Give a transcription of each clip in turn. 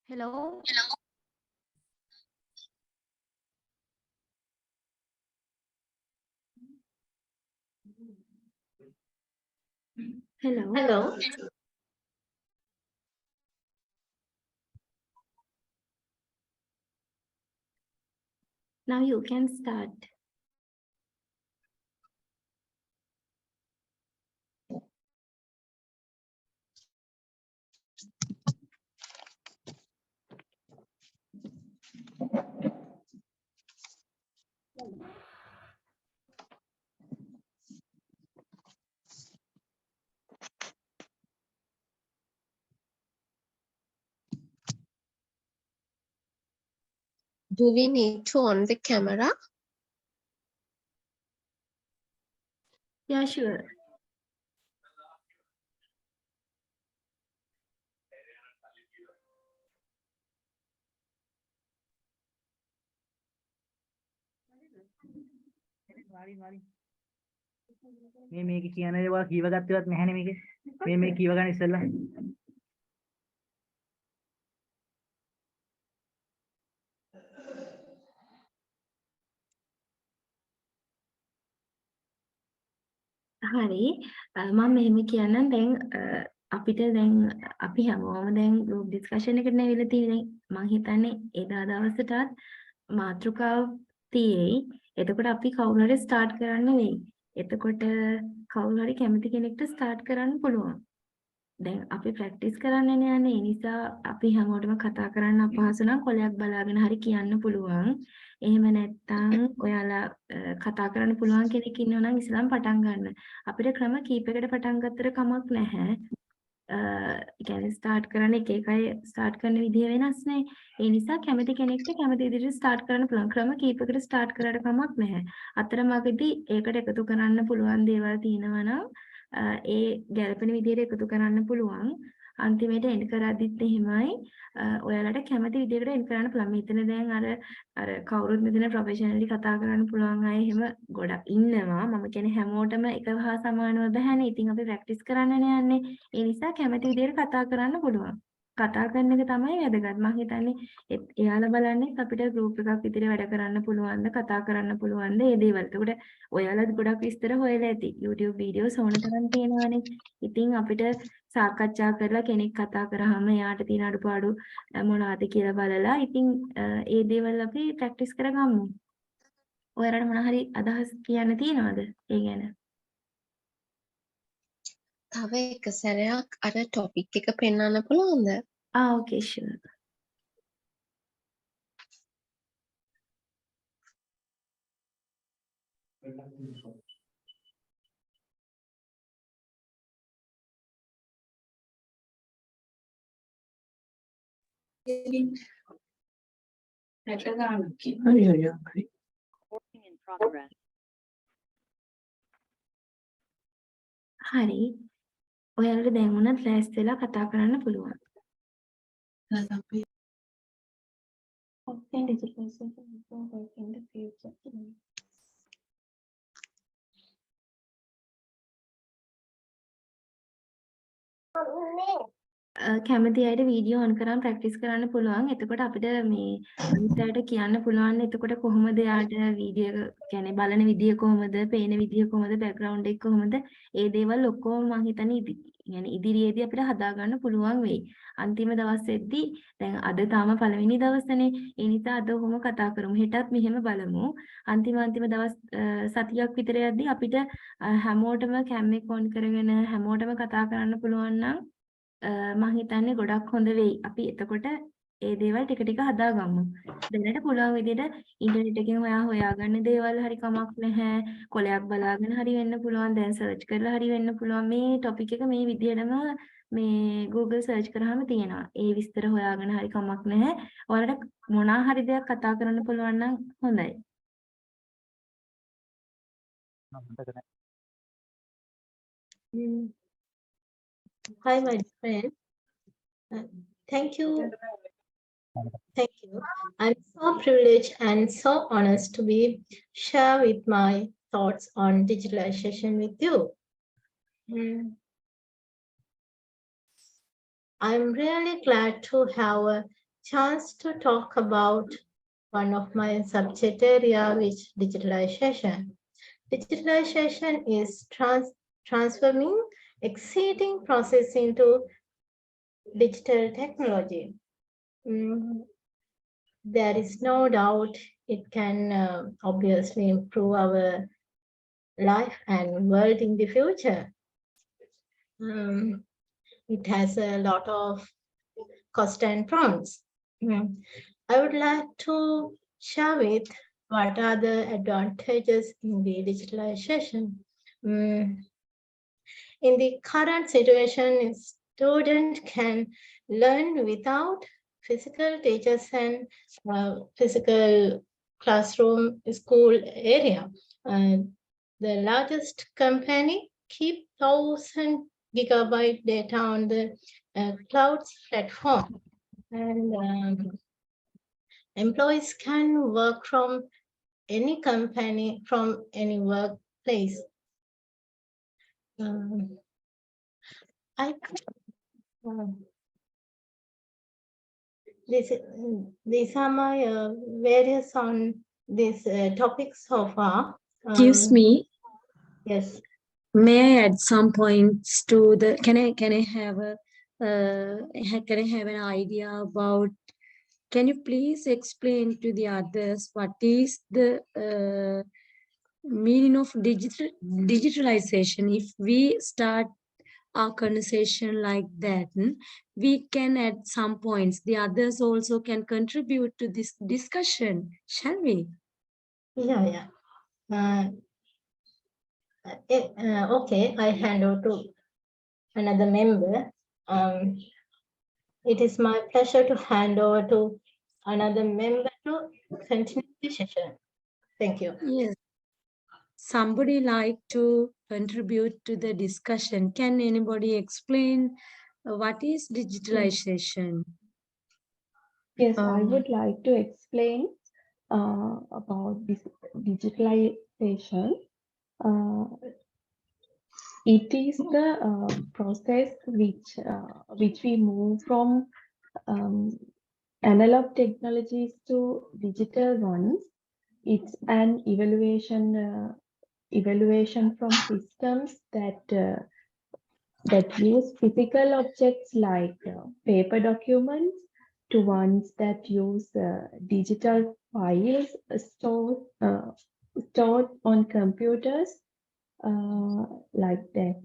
Hello. Hello. Hello. Now you can start. Do we need to on the camera? Yeah, sure. මේක කියන ඒවා කීව ගත්තවත් නැහැනේ මේක. මේ කීව ගන්න ඉස්සෙල්ලා. හරි. මම මෙහෙම කියන්නම් දැන් අපිට දැන් අපි හැමෝම දැන් group discussion එකට නැවිලා තියෙන්නේ. මම හිතන්නේ එදා දවසටත් මාතෘකාව තියෙයි. එතකොට අපි කවුරු හරි start කරන්න වෙයි. එතකොට කවුරු හරි කැමති කෙනෙක්ට start කරන්න පුළුවන්. දැන් අපි ප්‍රැක්ටිස් කරන්න යන්නේ. ඒ නිසා අපි හැමෝටම කතා කරන්න අපහසු නම් කොලයක් බලාගෙන හරි කියන්න පුළුවන්. එහෙම නැත්නම් ඔයාලා කතා කරන්න පුළුවන් කෙනෙක් ඉන්නවා නම් ඉස්සෙල්ලාම පටන් ගන්න. අපිට ක්‍රම කීපයකට පටන් ගත්තට කමක් නැහැ. කියන්නේ ස්ටාර්ට් කරන්න එක එක අය ස්ටාර්ට් කරන විදිය වෙනස් නේ. ඒ නිසා කැමති කෙනෙක්ට කැමති විදිහට ස්ටාර්ට් කරන්න පුළුවන්. ක්‍රම කීපයකට ස්ටාර්ට් කරාට කමක් නැහැ. අතරමඟදී ඒකට එකතු කරන්න පුළුවන් දේවල් තියෙනවා නම් ඒ ගැළපෙන විදිහට එකතු කරන්න පුළුවන්. අන්තිමේට එන්ඩ් කරද්දිත් එහෙමයි. ඔයාලට කැමති විදිහකට එන්ඩ් කරන්න පුළුවන්. මෙතන දැන් අර කවුරුත් මෙතන ප්‍රොෆෙෂනලි කතා කරන්න පුළුවන් අය එහෙම ගොඩක් ඉන්නවා. මම කියන්නේ හැමෝටම එක හා සමානව බෑනේ. ඉතින් අපි ප්‍රැක්ටිස් කරන්නනේ යන්නේ. ඒ නිසා කැමති විදිහට කතා කරන්න පුළුවන්. කතා කරන එක තමයි වැදගත්. මම හිතන්නේ එයාලා බලන්නේ අපිට group එකක් විතර වැඩ කරන්න පුළුවන්ද, කතා කරන්න පුළුවන්ද මේ දේවල්. එතකොට ඔයාලත් ගොඩක් විස්තර හොයලා ඇති. YouTube videos ඕන තරම් තියෙනවානේ. ඉතින් අපිට සාකච්ඡා කරලා කෙනෙක් කතා කරාම එයාට තියෙන අඩුපාඩු මොනවද කියලා බලලා ඉතින් ඒ දේවල් අපි ප්‍රැක්ටිස් කරගමු. ඔයාලට මොන හරි අදහස් කියන්න තියෙනවද ඒ ගැන? තව එක සැරයක් අර topic එක පෙන්වන්න පුළුවන්ද? Okay, sure. හරි. ඔයාලට දැන් උනත් ලෑස්ති වෙලා කතා කරන්න පුළුවන්. Often digital solutions will work in the future. කැමති අයට වීඩියෝ ඔන් කරන් ප්‍රැක්ටිස් කරන්න පුළුවන්. එතකොට අපිට මේ අනිත් අයට කියන්න පුළුවන් එතකොට කොහොමද යාට වීඩියෝ කියන්නේ බලන විදිය කොහොමද, පේන විදිය කොහොමද, බෑග්ග්‍රවුන්ඩ් එක කොහොමද, ඒ දේවල් ඔක්කොම මම හිතන්නේ ඉදිරියේදී අපිට හදාගන්න පුළුවන් වෙයි. අන්තිම දවසේදී දැන් අද තාම පළවෙනි දවසනේ. ඒ නිසා අද ඔහොම කතා කරමු. හෙටත් මෙහෙම බලමු. අන්තිම දවස් සතියක් විතර යද්දී අපිට හැමෝටම කැම් එක ඔන් කරගෙන හැමෝටම කතා කරන්න පුළුවන් නම් මම හිතන්නේ ගොඩක් හොඳ වෙයි. අපි එතකොට ඒ දේවල් ටික ටික හදාගමු. දැනට පුළුවන් විදිහට ඉන්ටර්නෙට් එකෙන් හොයාගන්න දේවල් හරි කමක් නැහැ. කොලයක් බලාගෙන හරි වෙන්න පුළුවන්. දැන් සර්ච් කරලා හරි වෙන්න පුළුවන්. මේ ටොපික් එක මේ විදිහටම මේ Google සර්ච් කරාම තියෙනවා. ඒ විස්තර හොයාගෙන හරි කමක් නැහැ. ඔයාලට මොනවා හරි දෙයක් කතා කරන්න පුළුවන් නම් හොඳයි. Hi, my friend. Thank you. Thank you. I'm so privileged and so honored to be share with my thoughts on digitalization with you. I'm really glad to have a chance to talk about one of my subject area, which digitalization. Digitalization is transforming existing process into digital technology. There is no doubt it can obviously improve our life and world in the future. It has a lot of cost and pros. I would like to share with what are the advantages in the digitalization. In the current situation, students can learn without physical teachers and physical classroom school area. The largest company keep 1,000 gigabyte data on the cloud platform, and employees can work from any company, from any workplace. These are my various on this topic so far. Excuse me. Yes. May I add some points to the? Can I have a? Can I have an idea about? Can you please explain to the others what is the meaning of digitalization? If we start our conversation like that, we can add some points. The others also can contribute to this discussion, shall we? Yeah. Okay, I hand over to another member. It is my pleasure to hand over to another member to continue the session. Thank you. Yes. Somebody like to contribute to the discussion? Can anybody explain what is digitalization? Yes, I would like to explain about this digitalization. It is the process which we move from analog technologies to digital ones. It's an evaluation from systems that use physical objects like paper documents to ones that use digital files stored on computers like that.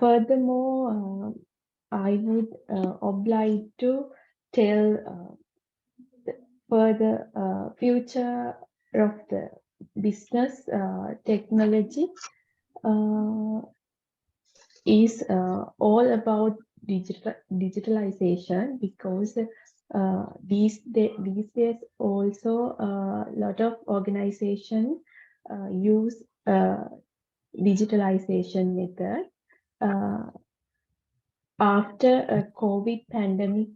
Furthermore, I would oblige to tell for the future of the business technology is all about digitalization, because these days also a lot of organizations use digitalization method. After a COVID pandemic,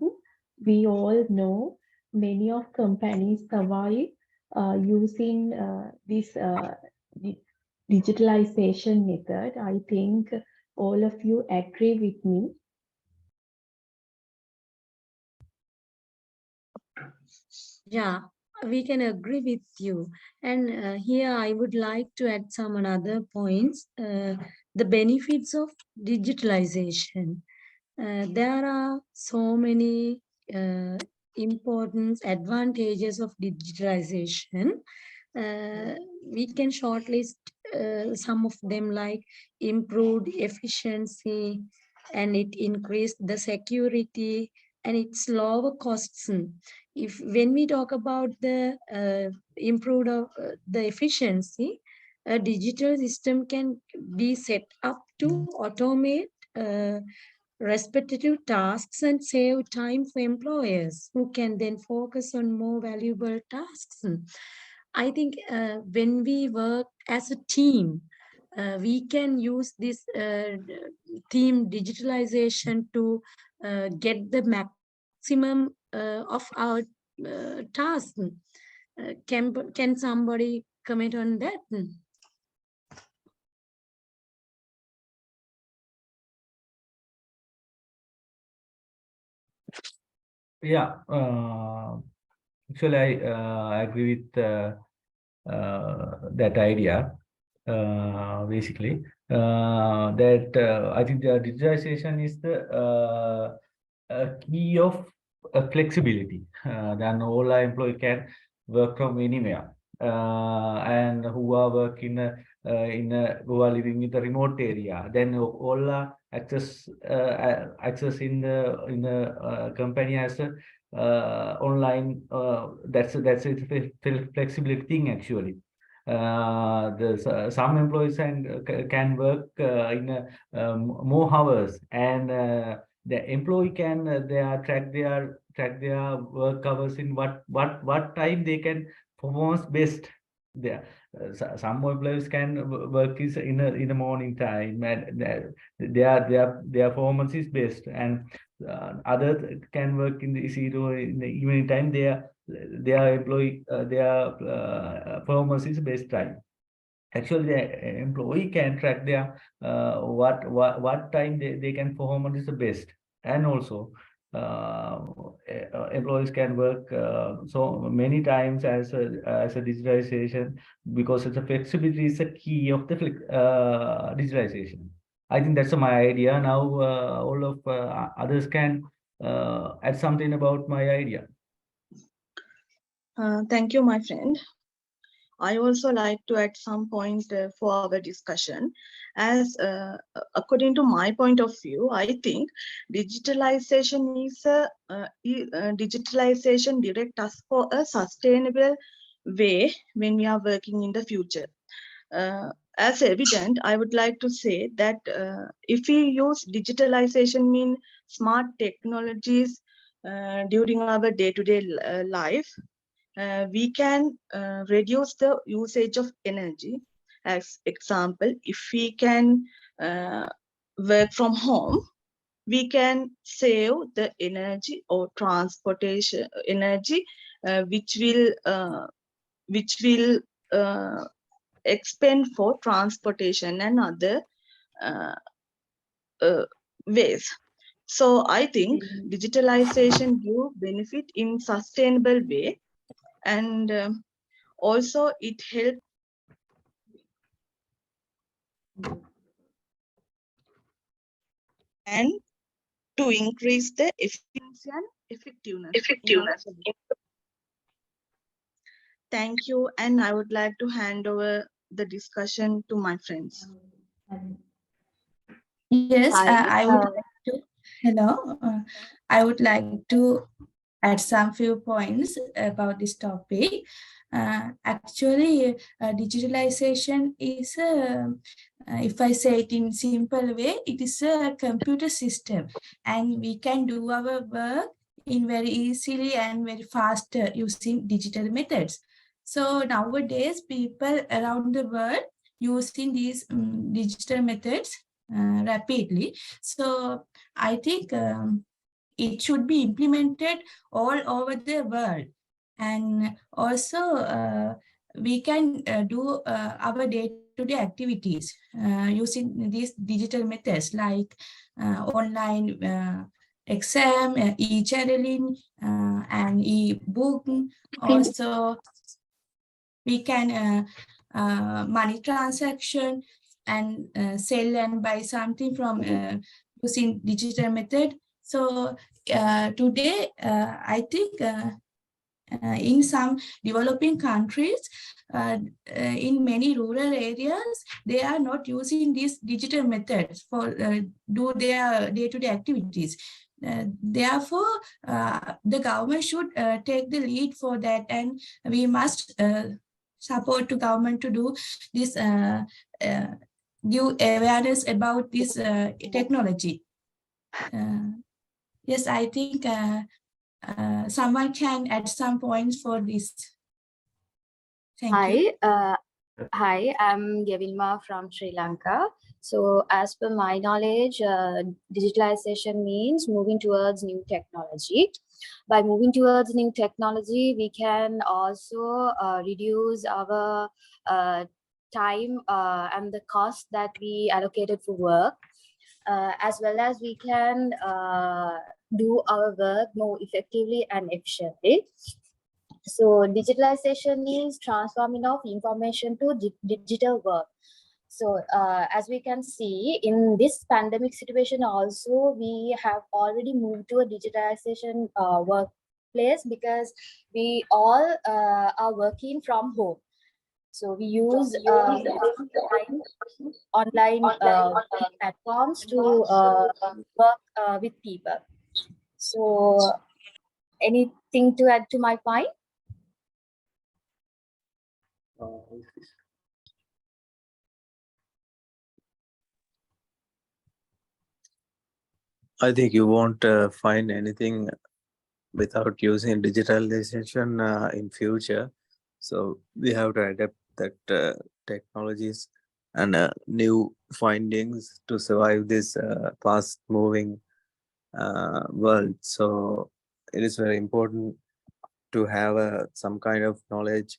we all know many of companies survive using this digitalization method. I think all of you agree with me? Yeah, we can agree with you. And here I would like to add some another points. The benefits of digitalization. There are so many important advantages of digitalization. We can shortlist some of them, like improved efficiency, and it increased the security, and it's lower costs. If when we talk about the improved the efficiency, a digital system can be set up to automate repetitive tasks and save time for employers who can then focus on more valuable tasks. I think when we work as a team, we can use this team digitalization to get the maximum of our task. Can somebody comment on that? Yeah, actually, I agree with that idea. Basically, that I think the digitization is the key of flexibility. Then all our employee can work from anywhere, and who are working who are living in the remote area. Then all access in the company as a online. That's a flexibility thing actually. Some employees can work in more hours, and the employee can track their work hours in what time they can perform best. There, some employees can work is in the morning time, and their performance is best, and others can work in the zero in the evening time. Their performance is best time. Actually, the employee can track their what time they can perform is the best, and also employees can work so many times as a digitalization, because the flexibility is the key of the digitalization. I think that's my idea. Now all of others can add something about my idea. Thank you, my friend. I also like to add some point for our discussion. As according to my point of view, I think digitalization digitalization direct us for a sustainable way when we are working in the future. As evident, I would like to say that if we use digitalization mean smart technologies during our day-to-day life, we can reduce the usage of energy. As example, if we can work from home, we can save the energy or transportation energy, which will expend for transportation and other ways. So I think digitalization give benefit in sustainable way, and also it helps and to increase the efficiency and effectiveness in our service. Thank you, and I would like to hand over the discussion to my friends. Yes, Hi, I would like to, hello, I would like to add some few points about this topic. Actually, digitalization is, if I say it in simple way, it is a computer system, and we can do our work in very easily and very faster using digital methods. So nowadays, people around the world using these digital methods rapidly. So I think it should be implemented all over the world. And also we can do our day-to-day day-to-day activities using these digital methods like online exam, e-journaling, and e-book. Also, we can money transaction and sell and buy something from using digital method. So today, I think in some developing countries, in many rural areas, they are not using these digital methods for do their day-to-day activities. Therefore, the government should take the lead for that, and we must support the government to do this, give awareness about this technology. Yes, I think someone can add some points for this. Thank you. Hi, I'm Yavilma from Sri Lanka. So as per my knowledge, digitalization means moving towards new technology. By moving towards new technology, we can also reduce our time and the cost that we allocated for work, as well as we can do our work more effectively and efficiently. So digitalization is transforming of information to digital work. So as we can see in this pandemic situation also, we have already moved to a digitalization workplace because we all are working from home. So we use online platforms to work with people. So anything to add to my point? I think you won't find anything without using digitalization in future. So we have to adapt that technologies and new findings to survive this fast-moving world. So it is very important to have some kind of knowledge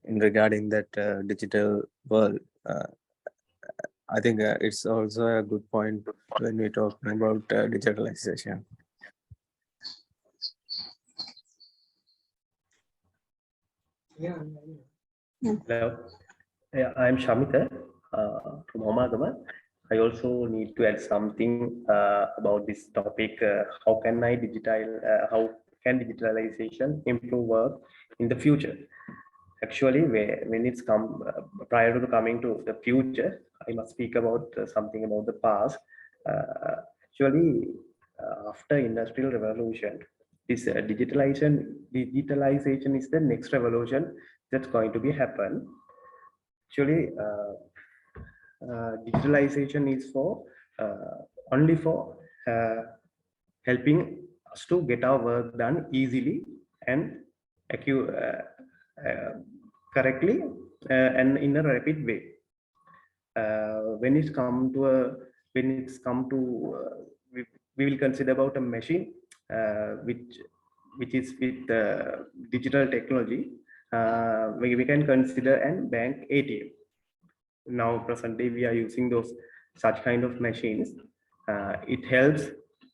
in regarding that digital world. I think it's also a good point when we talk about digitalization. Hello, I'm Shamita from Omagama. I also need to add something about this topic. How can digitalization improve work in the future? Actually, when it's come prior to coming to the future, I must speak about something about the past. Actually, after industrial revolution, this digitalization is the next revolution that's going to be happen. Actually, digitalization is for only for helping us to get our work done easily and correctly and in a rapid way. When it's come to we will consider about a machine which is with digital technology. We can consider an bank ATM. Now presently we are using such kind of machines. It helps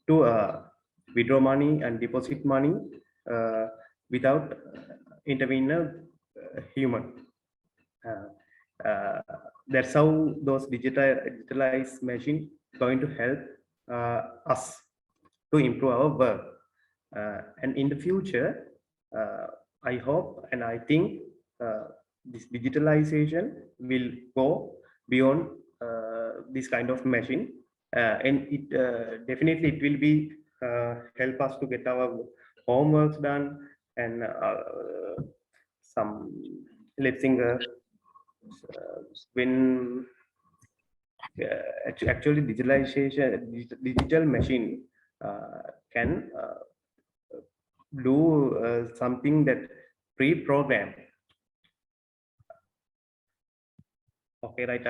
to withdraw money and deposit money without intervening a human. That's how those digitalized machine going to help us to improve our work. And in the future, I hope and I think this digitalization will go beyond this kind of machine, and it definitely it will be help us to get our homeworks done and some, let's think when actually digital machine can do something that pre-program. Okay, right.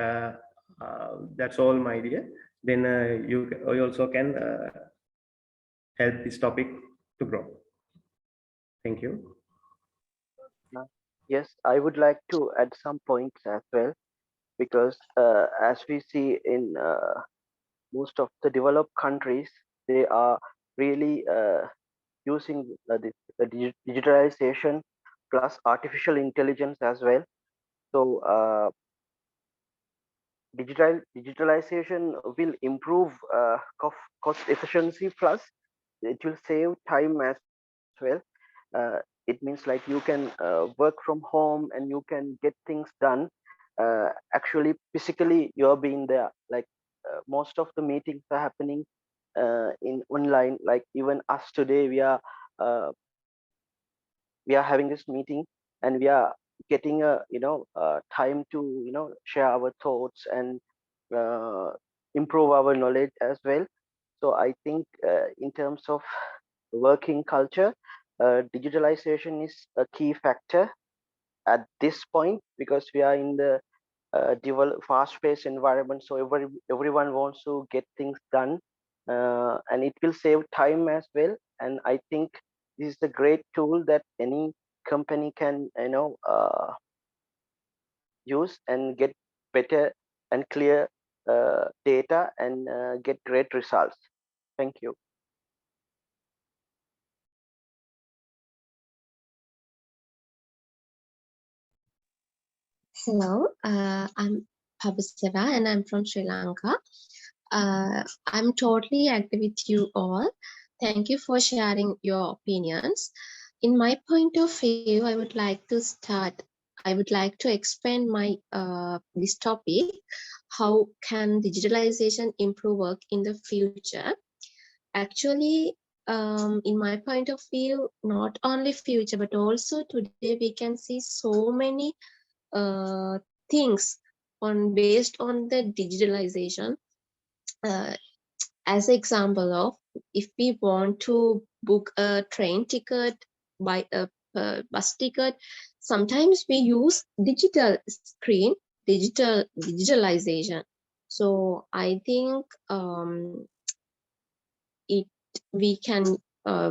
That's all, my dear. Then you also can help this topic to grow. Thank you. Yes, I would like to add some points as well. because as we see in most of the developed countries, they are really using digitalization plus artificial intelligence as well. So digitalization will improve cost efficiency, plus it will save time as well. It means like you can work from home and you can get things done. Actually, physically, you're being there. Like most of the meetings are happening in online. Like even us today, uh, we are having this meeting, and we are getting a time to share our thoughts and uh, improve our knowledge as well. So I think in terms of working culture, digitalization is a key factor at this point, because we are in the fast-paced environment. So everyone wants to get things done, and it will save time as well. And I think this is a great tool that any company can use and get better and clear data and get great results. Thank you. Hello, I'm Pabasera and I'm from Sri Lanka. I'm totally agree with you all. Thank you for sharing your opinions. In my point of view, I would like to start. I would like to expand my this topic. How can digitalization improve work in the future? Actually, in my point of view, not only future but also today we can see so many things based on the digitalization. As example of, if we want to book a train ticket, buy a bus ticket, sometimes we use digital screen, digitalization. So I think it we can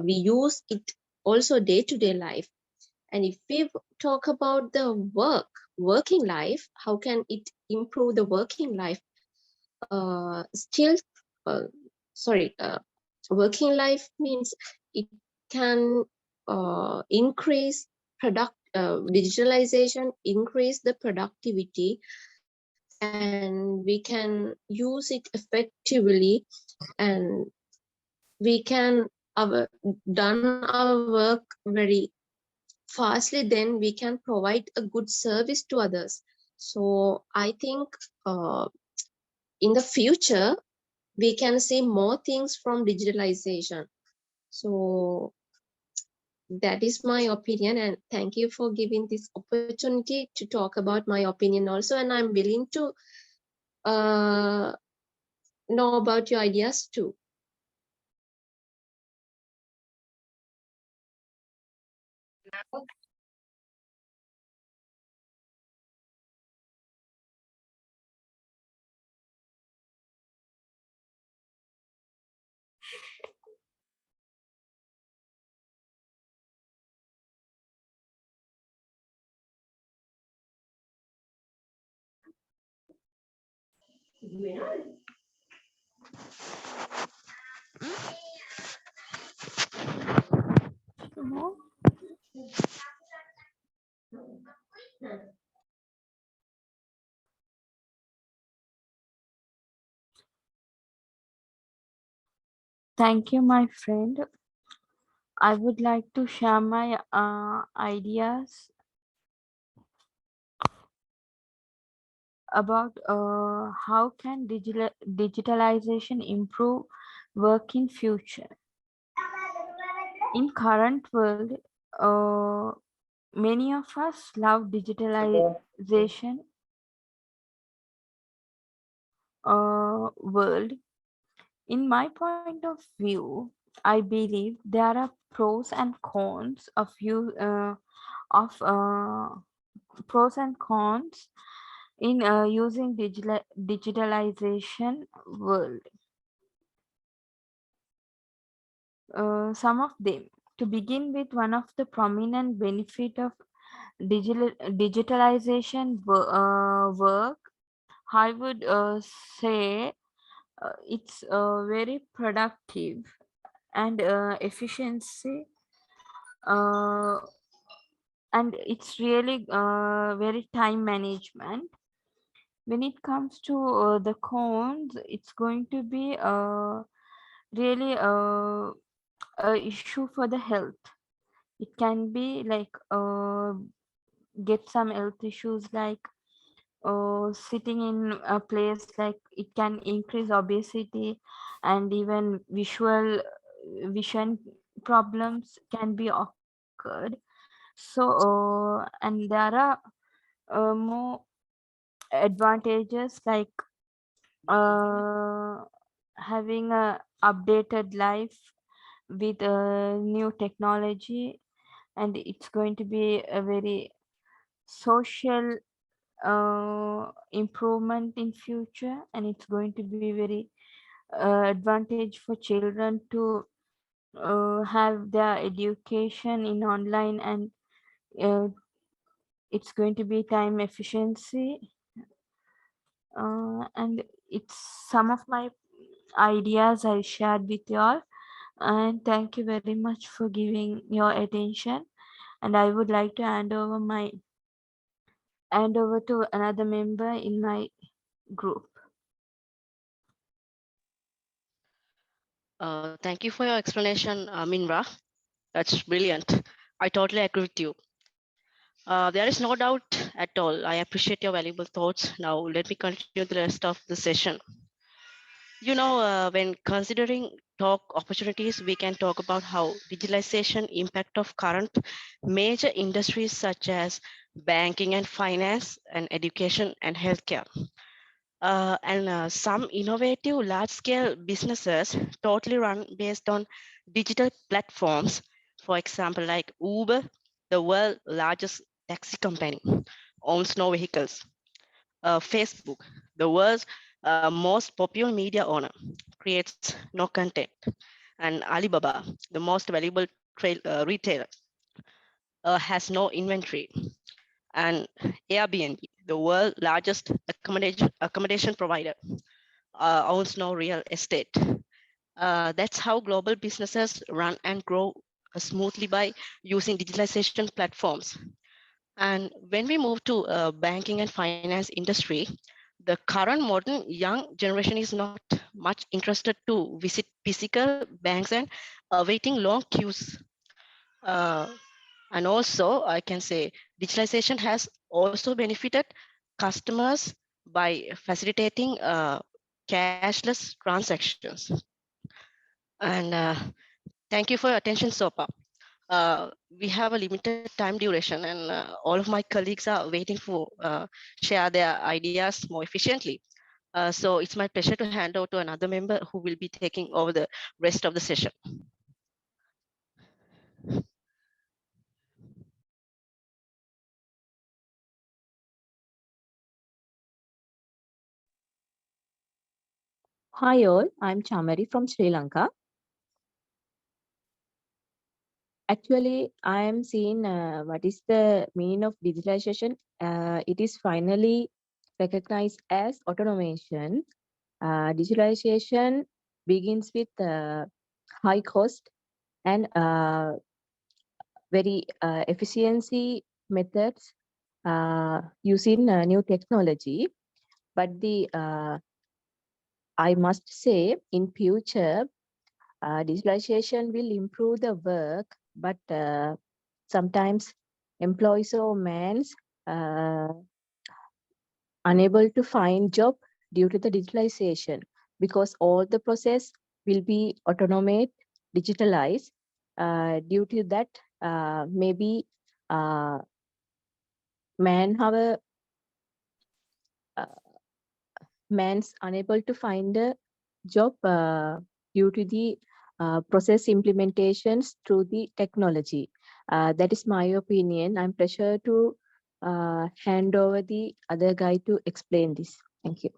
we use it also day-to-day life. And if we talk about the working life, how can it improve the working life? Still, uh, sorry, working life means it can increase digitalization, increase the productivity, and we can use it effectively, and we can done our work very fastly, then we can provide a good service to others. So I think in the future we can see more things from digitalization. So that is my opinion, and thank you for giving this opportunity to talk about my opinion also, and I'm willing to know about your ideas too. Thank you, my friend. I would like to share my ideas about how can digitalization improve work in future. In current world, uh, many of us love digitalization world. In my point of view, I believe there are pros and cons of pros and cons in using digitalization world. Some of them. To begin with, one of the prominent benefit of digitalization work I would say it's very productive and efficiency, uh, and it's really very time management. When it comes to the cons, it's going to be really a issue for the health. It can be like get some health issues like sitting in a place, like it can increase obesity, and even vision problems can be occurred. So and there are more advantages like uh, having a updated life with new technology, and it's going to be a very social improvement in future, and it's going to be very advantage for children to have their education in online, and uh, it's going to be time efficiency, and it's some of my ideas I shared with you all, and thank you very much for giving your attention. And I would like to hand over to another member in my group. Thank you for your explanation, Minra. That's brilliant. I totally agree with you. There is no doubt at all. I appreciate your valuable thoughts. Now, let me continue the rest of the session. You know, when considering talk opportunities, we can talk about how digitalization impact of current major industries such as banking and finance and education and healthcare. And some innovative large-scale businesses totally run based on digital platforms. For example, like Uber, the world's largest taxi company, owns no vehicles. Facebook, the world's most popular media owner, creates no content. And Alibaba, the most valuable retailer, has no inventory. And Airbnb, the world's largest accommodation provider, owns no real estate. That's how global businesses run and grow smoothly by using digitalization platforms. And when we move to banking and finance industry, the current modern young generation is not much interested to visit physical banks and waiting long queues. Uh, and also, I can say digitalization has also benefited customers by facilitating cashless transactions. And thank you for your attention so far. We have a limited time duration, and all of my colleagues are waiting for share their ideas more efficiently. So it's my pleasure to hand over to another member who will be taking over the rest of the session. Hi all, I'm Chamari from Sri Lanka. Actually, I am seeing what is the meaning of digitalization. It is finally recognized as automation. Digitalization begins with high cost and very efficiency methods using new technology. But I must say, in future, digitalization will improve the work, but sometimes employees or mans uh, unable to find job due to the digitalization, because all the process will be automated, digitalized. Due to that, maybe manpower man's unable to find a job due to the process implementations through the technology. That is my opinion. I'm pleasure to hand over the other guy to explain this. Thank you.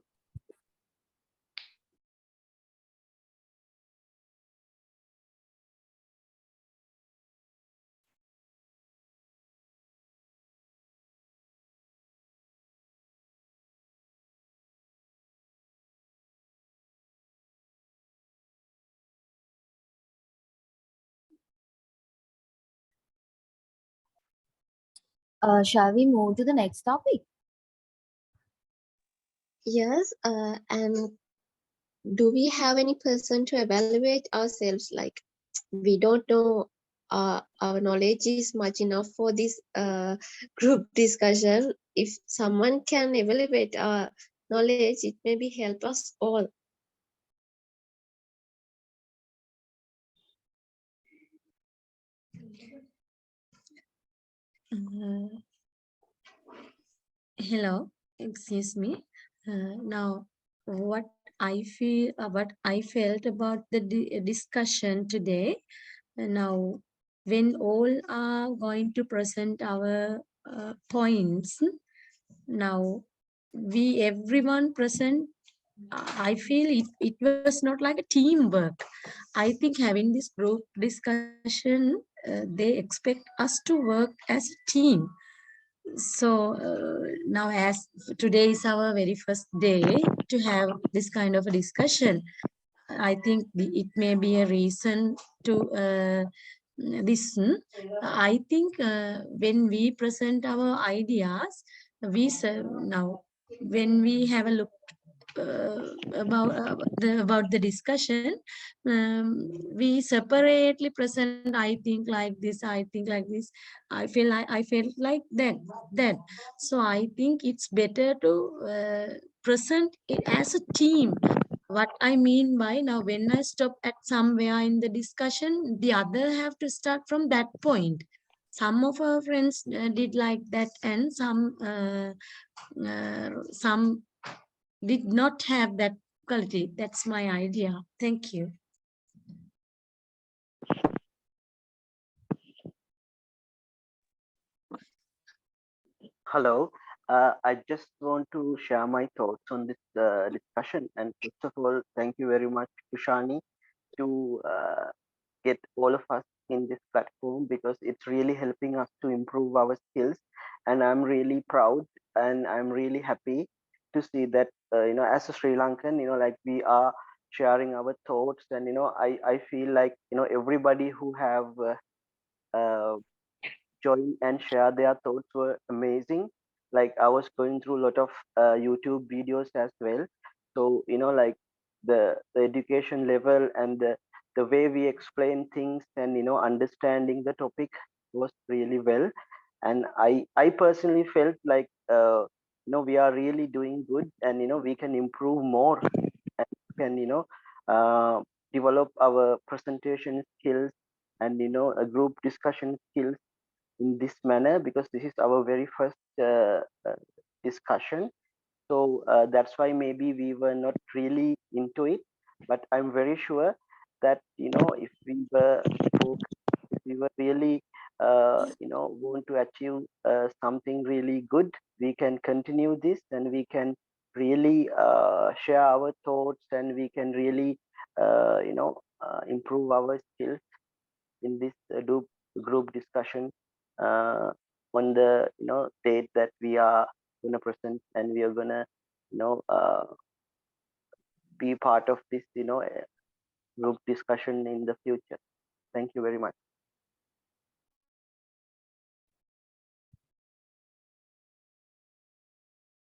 Shall we move to the next topic? Yes, and do we have any person to evaluate ourselves? Like, we don't know our knowledge is much enough for this group discussion. If someone can evaluate our knowledge, it maybe help us all. Hello, excuse me. Now, what what I felt about the discussion today. Now, when all are going to present our points, now everyone present. I feel it was not like a teamwork. I think having this group discussion, they expect us to work as a team. So now, as today is our very first day to have this kind of a discussion, I think it may be a reason to listen. I think when we present our ideas, now when we have a look about the discussion, we separately present. I think like this. I think like this. I felt like that. So I think it's better to present it as a team. What I mean by, now when I stop at somewhere in the discussion, the other have to start from that point. Some of our friends did like that, and some did not have that quality. That's my idea. Thank you. Hello. I just want to share my thoughts on this discussion. And first of all, thank you very much, Tushani, to get all of us in this platform, because it's really helping us to improve our skills. And I'm really proud and I'm really happy to see that, as a Sri Lankan, like we are sharing our thoughts. And, I feel like, everybody who have uh, join and share their thoughts were amazing. Like I was going through a lot of YouTube videos as well. So like the education level and the way we explain things and understanding the topic was really well. And I personally felt like we are really doing good, and we can improve more, and can uh, develop our presentation skills and a group discussion skills in this manner, because this is our very first discussion. So that's why maybe we were not really into it, but I'm very sure that if we were focused, if we were really want to achieve something really good, we can continue this, and we can really share our thoughts, and we can really improve our skills in this group discussion uh, on the date that we are going to present, and we are going to you know uh, be part of this group discussion in the future. Thank you very much.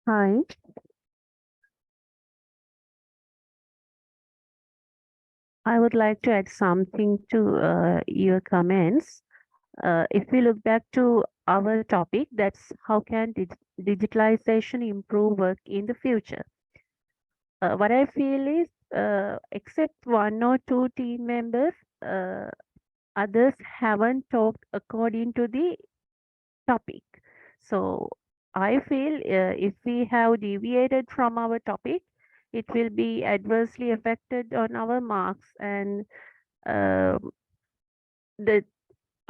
Hi. I would like to add something to your comments. If we look back to our topic, that's how can digitalization improve work in the future? What I feel is, except one or two team members, uh, others haven't talked according to the topic. So I feel if we have deviated from our topic, it will be adversely affected on our marks, and the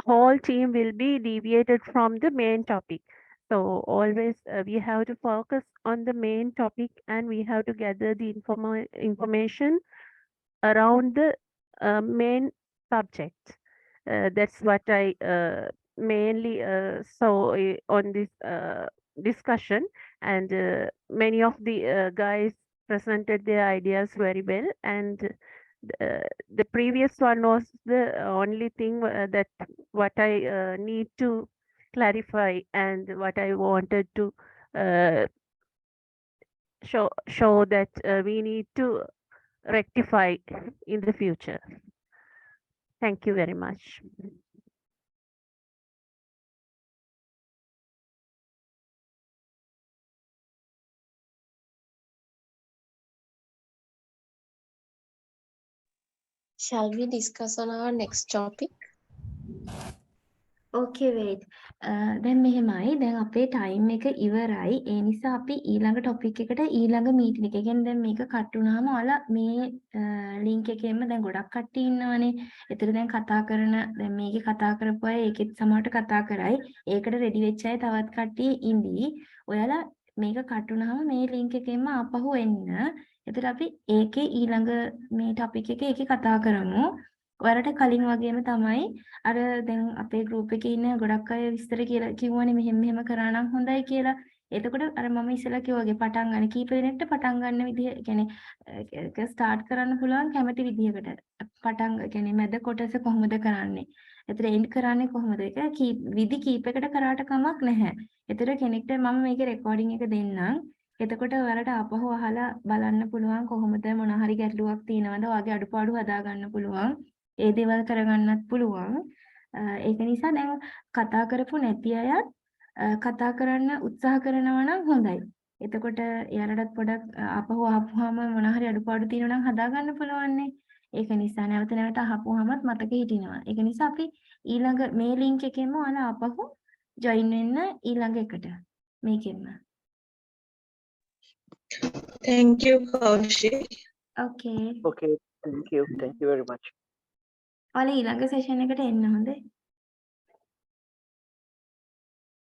whole team will be deviated from the main topic. So always we have to focus on the main topic, and we have to gather the information around the main subject. That's what I mainly saw on this discussion, and many of the guys presented their ideas very well, and the previous one was the only thing that what I need to clarify and what I wanted to show that we need to rectify in the future. Thank you very much. Shall we discuss on our next topic? Okay, wait. දැන් මෙහෙමයි. දැන් අපේ time එක ඉවරයි. ඒ නිසා අපි ඊළඟ topic එකට ඊළඟ මීටින් එක. ඒ කියන්නේ දැන් මේක කට් වුණාම ඔයාලා මේ ලින්ක් එකෙන්ම දැන් ගොඩක් කට්ටිය ඉන්නවනේ. ඒතර දැන් කතා කරන දැන් මේකේ කතා කරපු අය ඒකෙත් සමහරට කතා කරයි. ඒකට රෙඩි වෙච්ච අය තවත් කට්ටිය ඉඳී. ඔයාලා මේක කට් වුණාම මේ ලින්ක් එකෙන්ම ආපහු එන්න. ඒතර අපි ඒකේ ඊළඟ මේ ටොපික් එකේ ඒකේ කතා කරමු. ඔයාලට කලින් වගේම තමයි අර දැන් අපේ ගෲප් එකේ ඉන්න ගොඩක් අය විස්තර කියලා කිව්වනේ මෙහෙම කරා නම් හොඳයි කියලා. එතකොට අර මම ඉස්සෙල්ලා කිව්වා වගේ පටන් ගන්න කීප දෙනෙක්ට පටන් ගන්න විදිහ කියන්නේ ඒක ස්ටාර්ට් කරන්න පුළුවන් කැමති විදිහකට. පටන් කියන්නේ මැද කොටස කොහොමද කරන්නේ? එතන එන්ඩ් කරන්නේ කොහොමද? ඒක විදි කීපයකට කරාට කමක් නැහැ. ඒතර කෙනෙක්ට මම මේකේ රෙකෝඩින් එක දෙන්නම්. එතකොට ඔයාලට ආපහු අහලා බලන්න පුළුවන් කොහොමද මොන හරි ගැටලුවක් තියෙනවද? ඔයාගේ අඩුපාඩු හදා ගන්න පුළුවන්. ඒ දේවල් කරගන්නත් පුළුවන්. ඒක නිසා දැන් කතා කරපු නැති අයත් කතා කරන්න උත්සාහ කරනවා නම් හොඳයි. එතකොට එයාලටත් පොඩක් ආපහු ආපුවාම මොන හරි අඩුපාඩු තියෙනවා නම් හදා ගන්න පුළුවන්නේ. ඒක නිසා නැවත නැවත අහපුවාමත් මතක හිටිනවා. ඒක නිසා අපි ඊළඟ මේ ලින්ක් එකෙන්ම ඔයාලා ආපහු ජොයින් වෙන්න ඊළඟ එකට. මේකෙන්ම. Thank you, Kaushik. Okay. Okay, thank you very much. ඔයාලා ඊළඟ සෙෂන් එකට එන්න හොඳේ.